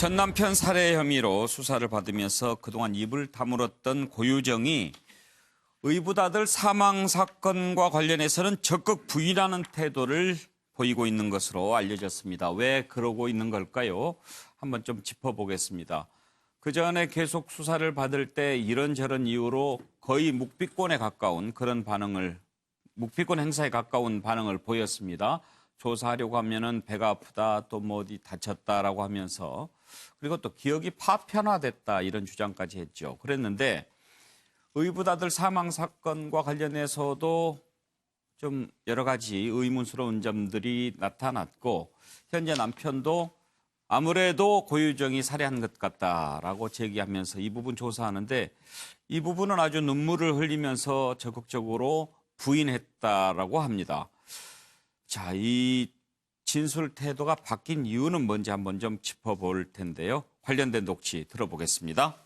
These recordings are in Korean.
전 남편 살해 혐의로 수사를 받으면서 그동안 입을 다물었던 고유정이 의붓아들 사망 사건과 관련해서는 적극 부인하는 태도를 보이고 있는 것으로 알려졌습니다. 왜 그러고 있는 걸까요? 한번 좀 짚어보겠습니다. 그전에 계속 수사를 받을 때 이런저런 이유로 거의 묵비권에 가까운 그런 반응을, 묵비권 행사에 가까운 반응을 보였습니다. 조사하려고 하면은 배가 아프다, 또 뭐 어디 다쳤다라고 하면서, 그리고 또 기억이 파편화됐다 이런 주장까지 했죠. 그랬는데 의붓아들 사망 사건과 관련해서도 좀 여러 가지 의문스러운 점들이 나타났고, 현재 남편도 아무래도 고유정이 살해한 것 같다라고 제기하면서 이 부분 조사하는데, 이 부분은 아주 눈물을 흘리면서 적극적으로 부인했다라고 합니다. 자, 이 진술 태도가 바뀐 이유는 뭔지 한번 좀 짚어볼 텐데요. 관련된 녹취 들어보겠습니다.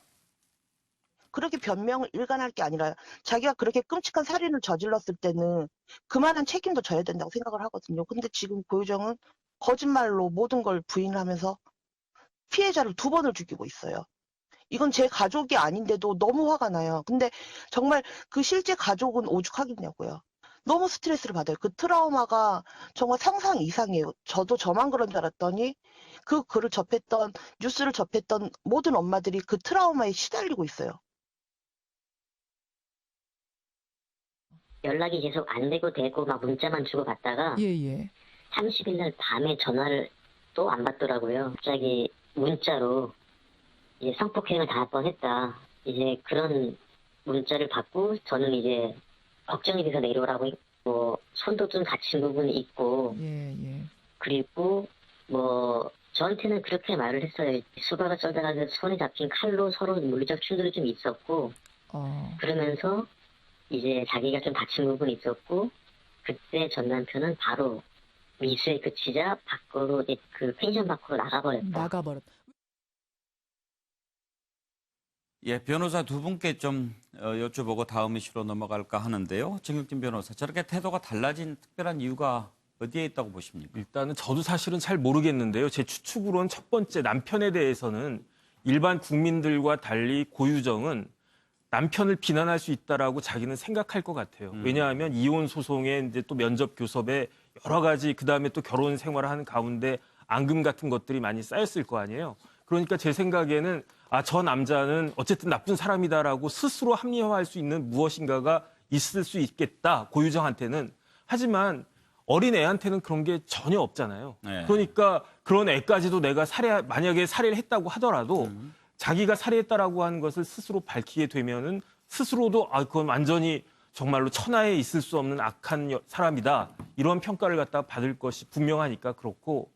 그렇게 변명을 일관할 게 아니라 자기가 그렇게 끔찍한 살인을 저질렀을 때는 그만한 책임도 져야 된다고 생각을 하거든요. 근데 지금 고유정은 거짓말로 모든 걸 부인하면서 피해자를 2번을 죽이고 있어요. 이건 제 가족이 아닌데도 너무 화가 나요. 근데 정말 그 실제 가족은 오죽하겠냐고요. 너무 스트레스를 받아요. 그 트라우마가 정말 상상 이상이에요. 저도 저만 그런 줄 알았더니 그 글을 접했던, 뉴스를 접했던 모든 엄마들이 그 트라우마에 시달리고 있어요. 연락이 계속 안 되고 막 문자만 주고받다가 예. 30일 날 밤에 전화를 또 안 받더라고요. 갑자기 문자로 이제 성폭행을 당할 뻔했다. 이제 그런 문자를 받고 저는 이제 걱정이 돼서 내려오라고 했고, 손도 좀 다친 부분이 있고, 예. 그리고 뭐 저한테는 그렇게 말을 했어요. 수박을 썰다가 손에 잡힌 칼로 서로 물리적 충돌이 좀 있었고, 그러면서 이제 자기가 좀 다친 부분이 있었고, 그때 전 남편은 바로 미수에 그치자 밖으로 이제 그 펜션 밖으로 나가버렸다. 예, 변호사 두 분께 좀 여쭤보고 다음 이슈로 넘어갈까 하는데요. 정혁진 변호사, 저렇게 태도가 달라진 특별한 이유가 어디에 있다고 보십니까? 일단은 저도 사실은 잘 모르겠는데요. 제 추측으로는 첫 번째 남편에 대해서는 일반 국민들과 달리 고유정은 남편을 비난할 수 있다라고 자기는 생각할 것 같아요. 왜냐하면 이혼 소송에 이제 또 면접 교섭에 여러 가지, 그다음에 또 결혼 생활을 하는 가운데 앙금 같은 것들이 많이 쌓였을 거 아니에요. 그러니까 제 생각에는 저 남자는 어쨌든 나쁜 사람이다라고 스스로 합리화할 수 있는 무엇인가가 있을 수 있겠다, 고유정한테는. 하지만 어린 애한테는 그런 게 전혀 없잖아요. 네. 그러니까 그런 애까지도 내가 만약에 살해를 했다고 하더라도 자기가 살해했다라고 하는 것을 스스로 밝히게 되면은 스스로도 그건 완전히 정말로 천하에 있을 수 없는 악한 사람이다, 이런 평가를 갖다 받을 것이 분명하니까 그렇고,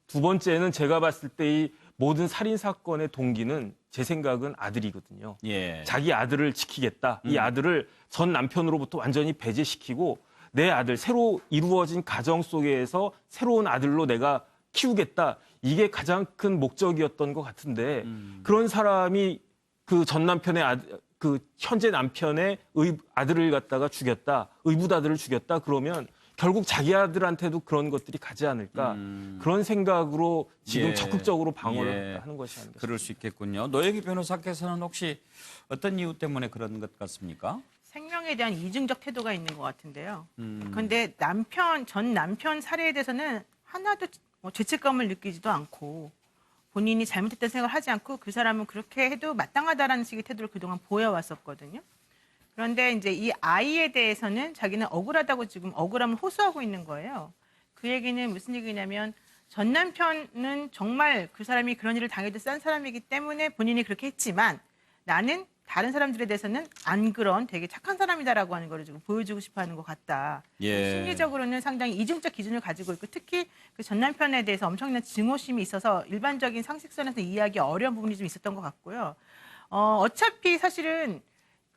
두 번째는 제가 봤을 때 이 모든 살인 사건의 동기는 제 생각은 아들이거든요. 예. 자기 아들을 지키겠다. 이 아들을 전 남편으로부터 완전히 배제시키고 내 아들, 새로 이루어진 가정 속에서 새로운 아들로 내가 키우겠다. 이게 가장 큰 목적이었던 것 같은데, 그런 사람이 그 전 남편의 그 현재 남편의 아들을 갖다가 죽였다, 의붓아들을 죽였다 그러면 결국 자기 아들한테도 그런 것들이 가지 않을까, 그런 생각으로 지금 적극적으로 방어를 하는 것이 아닌가. 그럴 수 있겠군요. 노영희 변호사께서는 혹시 어떤 이유 때문에 그런 것 같습니까? 생명에 대한 이중적 태도가 있는 것 같은데요. 그런데 전 남편 살해에 대해서는 하나도 죄책감을 느끼지도 않고 본인이 잘못했다는 생각을 하지 않고 그 사람은 그렇게 해도 마땅하다라는 식의 태도를 그동안 보여왔었거든요. 그런데 이제 이 아이에 대해서는 자기는 억울하다고 지금 억울함을 호소하고 있는 거예요. 그 얘기는 무슨 얘기냐면 전 남편은 정말 그 사람이 그런 일을 당해도 싼 사람이기 때문에 본인이 그렇게 했지만 나는 다른 사람들에 대해서는 안 그런 되게 착한 사람이다라고 하는 걸 지금 보여주고 싶어 하는 것 같다. 예. 심리적으로는 상당히 이중적 기준을 가지고 있고, 특히 그 전 남편에 대해서 엄청난 증오심이 있어서 일반적인 상식선에서 이해하기 어려운 부분이 좀 있었던 것 같고요. 어차피 사실은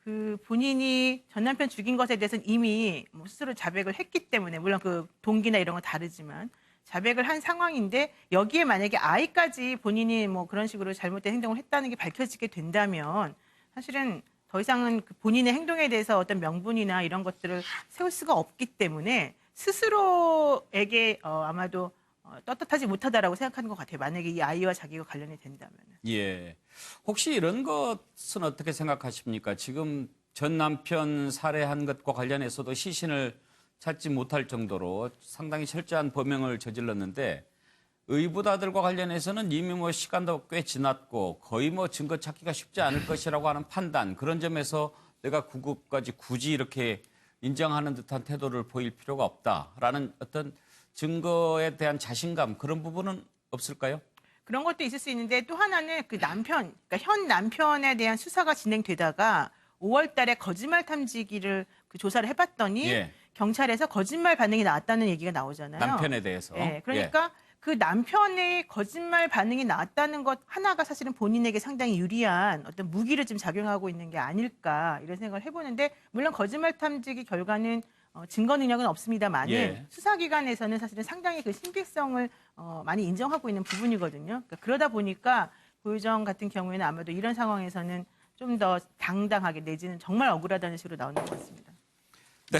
그 본인이 전 남편 죽인 것에 대해서는 이미 스스로 자백을 했기 때문에, 물론 그 동기나 이런 건 다르지만 자백을 한 상황인데, 여기에 만약에 아이까지 본인이 뭐 그런 식으로 잘못된 행동을 했다는 게 밝혀지게 된다면 사실은 더 이상은 그 본인의 행동에 대해서 어떤 명분이나 이런 것들을 세울 수가 없기 때문에 스스로에게 아마도 떳떳하지 못하다라고 생각하는 것 같아요. 만약에 이 아이와 자기가 관련이 된다면. 예. 혹시 이런 것은 어떻게 생각하십니까? 지금 전 남편 살해한 것과 관련해서도 시신을 찾지 못할 정도로 상당히 철저한 범행을 저질렀는데 의붓아들과 관련해서는 이미 뭐 시간도 꽤 지났고 거의 뭐 증거 찾기가 쉽지 않을 것이라고 하는 판단, 그런 점에서 내가 구급까지 굳이 이렇게 인정하는 듯한 태도를 보일 필요가 없다라는 어떤 증거에 대한 자신감, 그런 부분은 없을까요? 그런 것도 있을 수 있는데 또 하나는 그 남편, 그러니까 현 남편에 대한 수사가 진행되다가 5월 달에 거짓말 탐지기를 그 조사를 해봤더니 예. 경찰에서 거짓말 반응이 나왔다는 얘기가 나오잖아요. 남편에 대해서. 예, 그러니까 그 남편의 거짓말 반응이 나왔다는 것 하나가 사실은 본인에게 상당히 유리한 어떤 무기를 지금 작용하고 있는 게 아닐까 이런 생각을 해보는데, 물론 거짓말 탐지기 결과는 증거 능력은 없습니다만은 예. 수사기관에서는 사실은 상당히 그 신빙성을 많이 인정하고 있는 부분이거든요. 그러니까 그러다 보니까 고유정 같은 경우에는 아마도 이런 상황에서는 좀 더 당당하게 내지는 정말 억울하다는 식으로 나오는 것 같습니다. 네,